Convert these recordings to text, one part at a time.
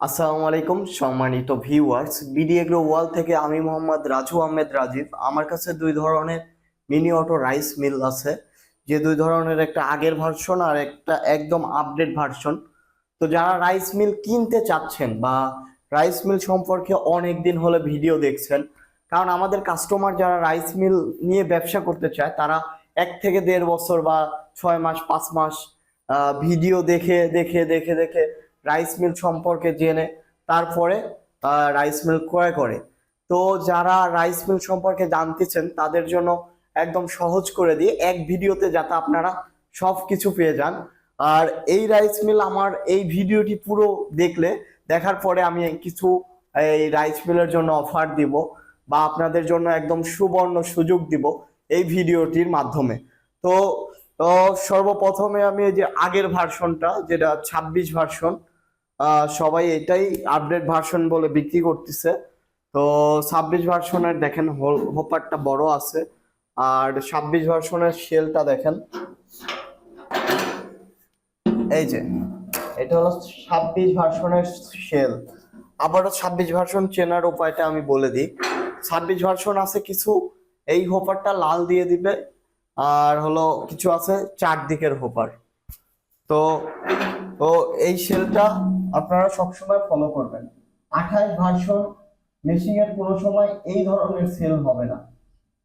আসসালামু আলাইকুম সম্মানিত ভিউয়ার্স, বিডি এগ্রো ওয়াল থেকে আমি মোহাম্মদ রাজু আহমেদ রাজীব। আমার কাছে দুই ধরনের মিনি অটো রাইস মিল আছে, যে দুই ধরনের একটা আগের ভার্সন আর একটা একদম আপডেট ভার্সন। তো যারা রাইস মিল কিনতে চাচ্ছেন বা রাইস মিল সম্পর্কে অনেক দিন হলে ভিডিও দেখছেন, কারণ আমাদের কাস্টমার যারা রাইস মিল নিয়ে ব্যবসা করতে চায় তারা 1 থেকে 1.5 বছর বা 6 মাস 5 মাস ভিডিও দেখে দেখে দেখে দেখে রাইস মিল সম্পর্কে জেনে তারপরে রাইস মিল ক্রয় করে। তো যারা রাইস মিল সম্পর্কে জানতেছেন তাদের জন্য একদম সহজ করে দিয়ে এক ভিডিওতে যাতে আপনারা সব কিছু পেয়ে যান। আর এই রাইস মিল আমার এই ভিডিওটি পুরো দেখলে দেখার পরে আমি কিছু এই রাইস মিলের জন্য অফার দিব বা আপনাদের জন্য একদম সুবর্ণ সুযোগ দিব এই ভিডিওটির মাধ্যমে। তো তো সর্বপ্রথমে আমি এই যে আগের ভার্সনটা, যেটা 26 ভার্সন, সবাই এটাই আপডেট ভার্সন বলে বিক্রি করতেছে। তো 26 ভার্সনের দেখেন হোপারটা বড় আছে, আর 26 ভার্সনের শেলটা দেখেন। এই যে এটা হলো 26 ভার্সনের শেল। আবারও 26 ভার্সন চেনার উপায়টা আমি বলে দিই। 26 ভার্সন আছে কিছু এই হোপারটা লাল দিয়ে দিবে, আর হলো কিছু আছে চারদিকের হোপার। তো তো এই শেলটা আপনারা সবসময় ফলো করবেন। 28 ভার্সন মেশিং এর কোনো সময় এই ধরনের সেল হবে না।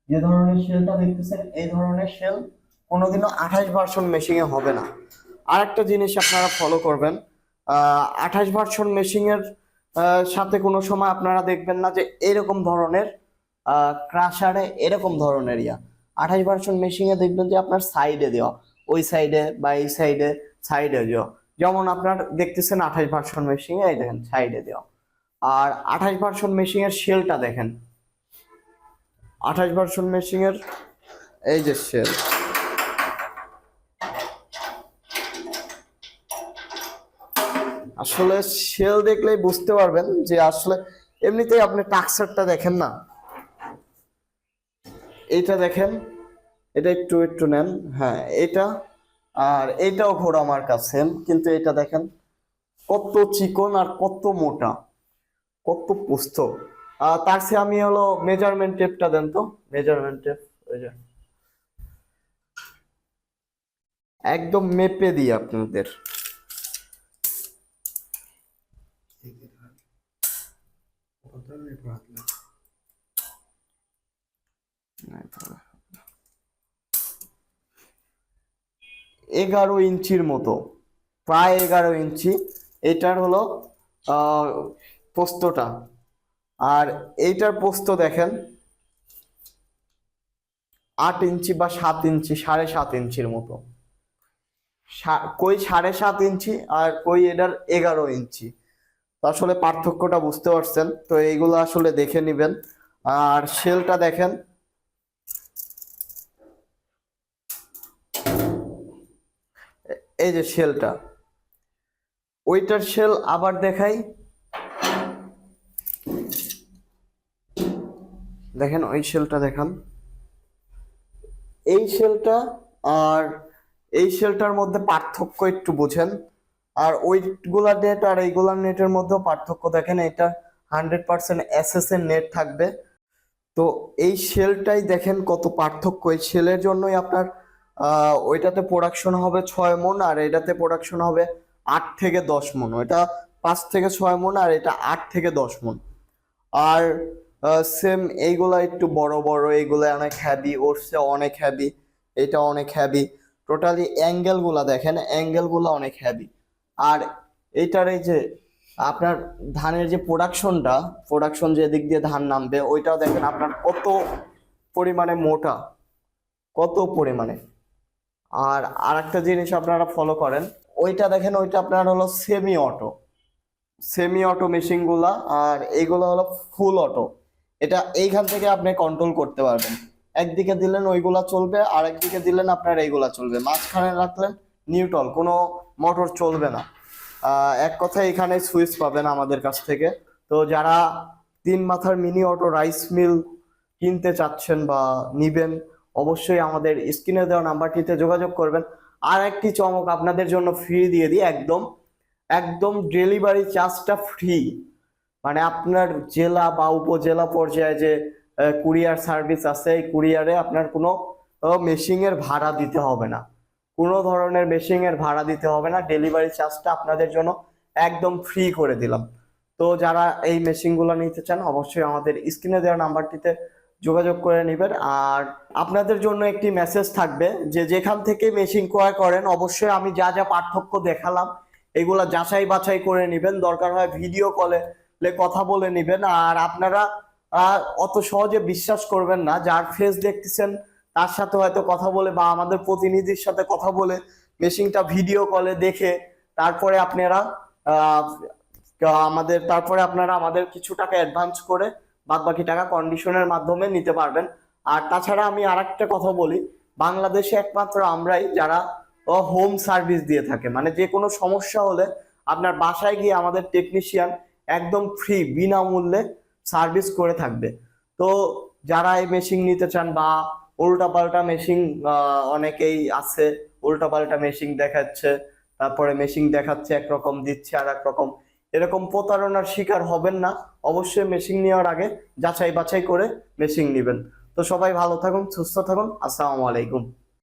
যে ধরনের শেলটা দেখতেছেন এই ধরনের শেল কোনোদিনও 28 ভার্সন মেশিং এ হবে না। আর একটা জিনিস আপনারা ফলো করবেন, 28 ভার্সন মেশিং এর সাথে কোনো সময় আপনারা দেখবেন না যে এরকম ধরনের ক্রাশারে এরকম ধরনের 28 ভার্সন মেশিং এ দেখবেন যে আপনার সাইডে দেওয়া, ওই সাইডে বা এই সাইডে সাইডে দেওয়া। যেমন আপনার দেখতেছেন 28 ভার্সন মেশিং এ এই দেখেন সাইডে দেওয়া। আর 28 ভার্সন মেশিং এর শেলটা দেখেন, 28 ভার্সন মেশিং এর এই যে শেল, আসলে শেল দেখলেই বুঝতে পারবেন যে আসলে এমনিতেই আপনি টাক্সারটা দেখেন না, এইটা দেখেন, এটা একটু একটু নেন, হ্যাঁ এটা, আর এইটাও ঘোড়া মার্কা সেম, কিন্তু এটা দেখেন কত চিকন আর কত মোটা, কত প্রস্থ। তার চেয়ে আমি হলো মেজারমেন্ট টেপটা দেন তো, মেজারমেন্ট টেপ, ওই যে একদম মেপে দিই আপনাদের। এগারো ইঞ্চির মতো, প্রায় 11 ইঞ্চি এটার হলো আহ পোস্তটা। আর এইটার পোস্ত দেখেন 8 ইঞ্চি বা 7 ইঞ্চি, 7.5 ইঞ্চির মতো। কই 7.5 ইঞ্চি আর কই এটার 11 ইঞ্চি। তো আসলে পার্থক্যটা বুঝতে পারছেন, তো এইগুলো আসলে দেখে নিবেন। আর শেলটা দেখেন, এই যে শেলটা, ওইটার শেল আবার দেখাই, দেখেন ওই শেলটা দেখান, এই শেলটা আর এই শেলটার মধ্যে পার্থক্য একটু বুঝেন। আর ওইগুলা নেট আর এইগুলার নেটের মধ্যেও পার্থক্য দেখেন, এটা 100% এসএস এর নেট থাকবে। তো এই শেলটাই দেখেন কত পার্থক্য, এই শেলের জন্যই আপনার ওইটাতে প্রোডাকশন হবে 6 মণ আর এটাতে প্রোডাকশন হবে 8 থেকে 10 মণ। এটা 5 থেকে 6 মণ আর এটা 8 থেকে 10 মণ। আর সেম এইগুলা একটু বড় বড়, এইগুলা অনেক হ্যাভি, ওরসে অনেক হ্যাভি, এটা অনেক হ্যাভি। টোটালি অ্যাঙ্গেল গুলা দেখেন, অ্যাঙ্গেল গুলা অনেক হ্যাভি। আর এইটার এই যে আপনার ধানের যে প্রোডাকশন যে দিক দিয়ে ধান নামবে ওইটাও দেখেন আপনার কত পরিমাণে মোটা, কত পরিমাণে। আর আরেকটা জিনিস আপনারা ফলো করেন, ওইটা দেখেন, ওইটা আপনার হলো সেমি অটো মেশিন গুলা, আর এইগুলো হলো ফুল অটো। এটা এইখান থেকে আপনি কন্ট্রোল করতে পারবেন, একদিকে দিলেন ওইগুলা চলবে আর একদিকে দিলেন আপনার এইগুলা চলবে, মাঝখানে রাখলেন নিউট্রাল, কোনো মোটর চলবে না। এক কথায় এখানে সুইচ পাবেন আমাদের কাছ থেকে। তো যারা 3 মাথার মিনি অটো রাইস মিল কিনতে চাচ্ছেন বা নিবেন, অবশ্যই আমাদের স্ক্রিনে দেওয়া নাম্বারটিতে যোগাযোগ করবেন। আর একটি চমক আপনাদের জন্য ফ্রি দিয়ে দিই একদম, একদম ডেলিভারি চার্জটা ফ্রি। মানে আপনার জেলা বা উপজেলা পর্যায়ে যে কুরিয়ার সার্ভিস আছে, এই কুরিয়ারে আপনার কোনো মেশিং এর ভাড়া দিতে হবে না, কোনো ধরনের মেশিং এর ভাড়া দিতে হবে না। ডেলিভারি চার্জটা আপনাদের জন্য একদম ফ্রি করে দিলাম। তো যারা এই মেশিন গুলো নিতে চান অবশ্যই আমাদের স্ক্রিনে দেওয়া নাম্বারটিতে যোগাযোগ করে নেবেন। আর আপনাদের জন্য একটি মেসেজ থাকবে যে যেখান থেকে মেশিন ক্রয় করেন অবশ্যই আমি যা যা পার্থক্য দেখালাম এগুলা যাচাই বাছাই করে নেবেন, দরকার হয় ভিডিও কলে কথা বলে নেবেন। আর আপনারা অত সহজে বিশ্বাস করবেন না, যার ফেস দেখতেছেন তার সাথে হয়তো কথা বলে বা আমাদের প্রতিনিধির সাথে কথা বলে মেশিনটা ভিডিও কলে দেখে তারপরে আপনারা আহ আমাদের কিছু টাকা অ্যাডভান্স করে বাদ বাকি টাকা কন্ডিশনের মাধ্যমে নিতে পারবেন। আর তাছাড়া আমি আরেকটা কথা বলি, বাংলাদেশে একমাত্র আমরাই যারা হোম সার্ভিস দিয়ে থাকে, মানে যে কোনো সমস্যা হলে আপনার বাসায় গিয়ে আমাদের টেকনিশিয়ান একদম ফ্রি বিনামূল্যে সার্ভিস করে থাকবে। তো যারা এই মেশিন নিতে চান বা উল্টাপাল্টা মেশিন, অনেকেই আছে উল্টাপাল্টা মেশিন দেখাচ্ছে, তারপরে মেশিন দেখাচ্ছে একরকম দিচ্ছে আর একরকম, এরকম প্রতারণার শিকার হবেন না। অবশ্যই মেশিন নেওয়ার আগে যাচাই বাছাই করে মেশিন নেবেন। তো সবাই ভালো থাকুন, সুস্থ থাকুন, আসসালামু আলাইকুম।